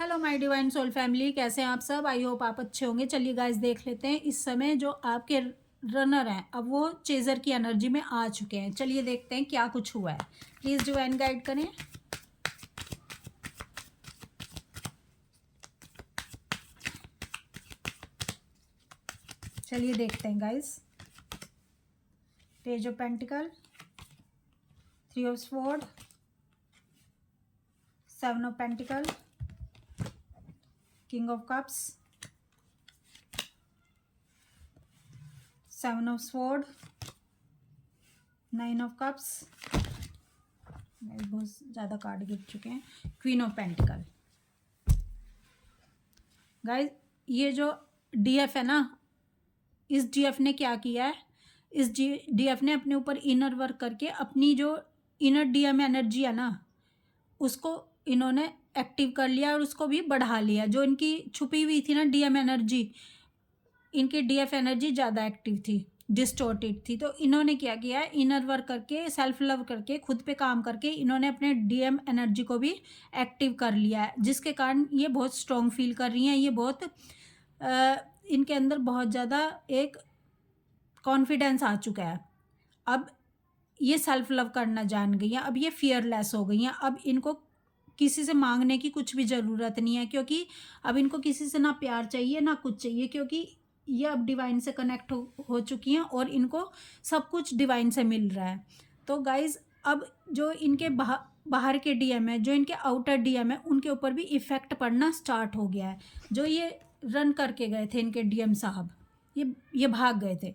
Hello my divine soul family, कैसे हैं आप सब। आई होप आप अच्छे होंगे। चलिए गाइस देख लेते हैं इस समय जो आपके रनर हैं अब वो चेजर की एनर्जी में आ चुके हैं। चलिए देखते हैं क्या कुछ हुआ है। प्लीज़ डिवाइन गाइड करें। चलिए देखते हैं guys. Page of pentacle, 3 of sword, 7 of pentacle, king of cups, 7 of sword, 9 of cups, बहुत ज़्यादा कार्ड गिर चुके हैं, क्वीन ऑफ पेंटिकल। गाइस ये जो डीएफ है ना, इस डीएफ ने क्या किया है, इस डीएफ ने अपने ऊपर इनर वर्क करके अपनी जो इनर डीएम एनर्जी है ना उसको इन्होंने एक्टिव कर लिया और उसको भी बढ़ा लिया। जो इनकी छुपी हुई थी ना डीएम एनर्जी, इनकी डीएफ एनर्जी ज़्यादा एक्टिव थी, डिस्टॉर्टेड थी। तो इन्होंने क्या किया है, इनर वर्क करके, सेल्फ लव करके, खुद पे काम करके इन्होंने अपने डीएम एनर्जी को भी एक्टिव कर लिया है, जिसके कारण ये बहुत स्ट्रॉन्ग फील कर रही हैं। ये बहुत इनके अंदर बहुत ज़्यादा एक कॉन्फिडेंस आ चुका है। अब ये सेल्फ लव करना जान गई हैं, अब ये फियरलेस हो गई हैं। अब इनको किसी से मांगने की कुछ भी ज़रूरत नहीं है, क्योंकि अब इनको किसी से ना प्यार चाहिए ना कुछ चाहिए, क्योंकि ये अब डिवाइन से कनेक्ट हो चुकी हैं और इनको सब कुछ डिवाइन से मिल रहा है। तो गाइज अब जो इनके बाहर के डीएम है, जो इनके आउटर डीएम है, उनके ऊपर भी इफ़ेक्ट पड़ना स्टार्ट हो गया है। जो ये रन करके गए थे इनके डीएम साहब, ये भाग गए थे,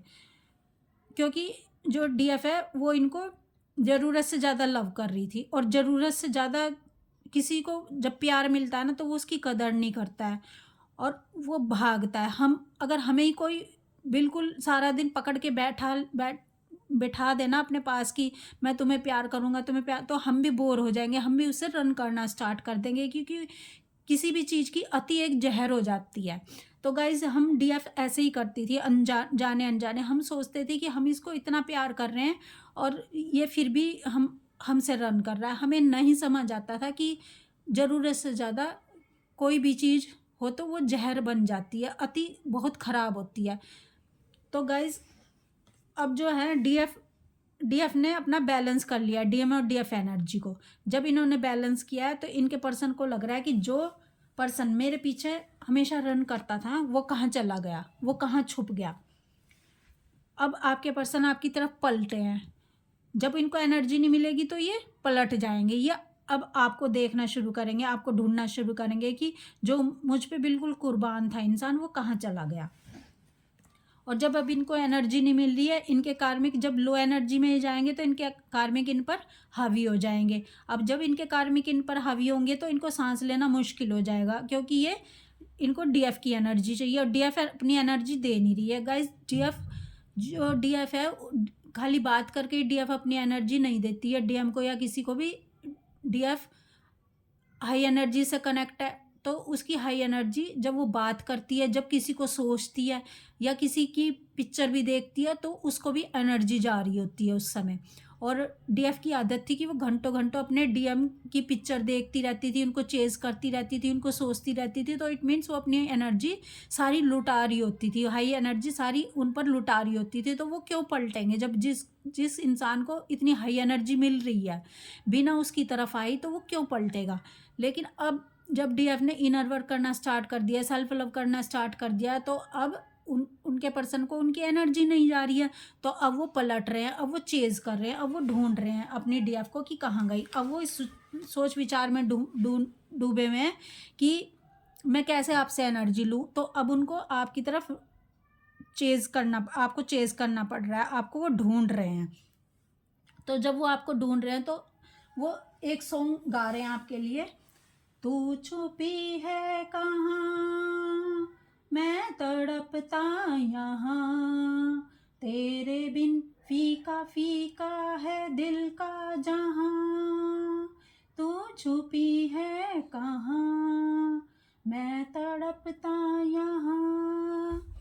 क्योंकि जो डीएफ है वो इनको ज़रूरत से ज़्यादा लव कर रही थी। और ज़रूरत से ज़्यादा किसी को जब प्यार मिलता है ना तो वो उसकी कदर नहीं करता है और वो भागता है। अगर हमें ही कोई बिल्कुल सारा दिन पकड़ के बैठा देना अपने पास कि मैं तुम्हें प्यार करूँगा, तुम्हें प्यार, तो हम भी बोर हो जाएंगे, हम भी उससे रन करना स्टार्ट कर देंगे, क्योंकि किसी भी चीज़ की अति एक जहर हो जाती है। तो गाइज हम डीएफ ऐसे ही करती थी, जाने अनजाने हम सोचते थे कि हम इसको इतना प्यार कर रहे हैं और ये फिर भी हमसे रन कर रहा है। हमें नहीं समझ आता था कि ज़रूरत से ज़्यादा कोई भी चीज़ हो तो वो जहर बन जाती है, अति बहुत ख़राब होती है। तो गाइज अब जो है डीएफ ने अपना बैलेंस कर लिया, डीएम और डीएफ एनर्जी को। जब इन्होंने बैलेंस किया है तो इनके पर्सन को लग रहा है कि जो पर्सन मेरे पीछे हमेशा रन करता था वो कहाँ चला गया, वो कहाँ छुप गया। अब आपके पर्सन आपकी तरफ पलटे हैं। जब इनको एनर्जी नहीं मिलेगी तो ये पलट जाएंगे, ये अब आपको देखना शुरू करेंगे, आपको ढूंढना शुरू करेंगे कि जो मुझ पे बिल्कुल कुर्बान था इंसान वो कहाँ चला गया। और जब अब इनको एनर्जी नहीं मिल रही है, इनके कार्मिक जब लो एनर्जी में जाएंगे तो इनके कार्मिक इन पर हावी हो जाएंगे। अब जब इनके कार्मिक इन पर हावी होंगे तो इनको सांस लेना मुश्किल हो जाएगा, क्योंकि ये इनको डीएफ की एनर्जी चाहिए और डीएफ अपनी एनर्जी दे नहीं रही है। गाइस जो डीएफ है खाली बात करके डीएफ अपनी एनर्जी नहीं देती है डीएम को या किसी को भी। डीएफ हाई एनर्जी से कनेक्ट है, तो उसकी हाई एनर्जी जब वो बात करती है, जब किसी को सोचती है या किसी की पिक्चर भी देखती है तो उसको भी एनर्जी जा रही होती है उस समय। और डीएफ की आदत थी कि वो घंटों घंटों अपने डीएम की पिक्चर देखती रहती थी, उनको चेज़ करती रहती थी, उनको सोचती रहती थी। तो इट मीन्स वो अपनी एनर्जी सारी लुटा रही होती थी, हाई एनर्जी सारी उन पर लुटा रही होती थी। तो वो क्यों पलटेंगे जब जिस इंसान को इतनी हाई एनर्जी मिल रही है बिना उसकी तरफ आई, तो वो क्यों पलटेगा। लेकिन अब जब डीएफ ने इनर वर्क करना स्टार्ट कर दिया, सेल्फ लव करना स्टार्ट कर दिया, तो अब उनके पर्सन को उनकी एनर्जी नहीं जा रही है। तो अब वो पलट रहे हैं, अब वो चेज़ कर रहे हैं, अब वो ढूंढ रहे हैं अपनी डीएफ को कि कहाँ गई। अब वो इस सोच विचार में डूबे हुए हैं कि मैं कैसे आपसे एनर्जी लूँ। तो अब उनको आपकी तरफ आपको चेज़ करना पड़ रहा है, आपको वो ढूंढ रहे हैं। तो जब वो आपको ढूंढ रहे हैं तो वो एक सॉन्ग गा रहे हैं आपके लिए। तू छुपी है कहाँ, मैं तड़पता यहाँ, तेरे बिन फीका फीका है दिल का जहाँ। तू छुपी है कहाँ, मैं तड़पता यहाँ।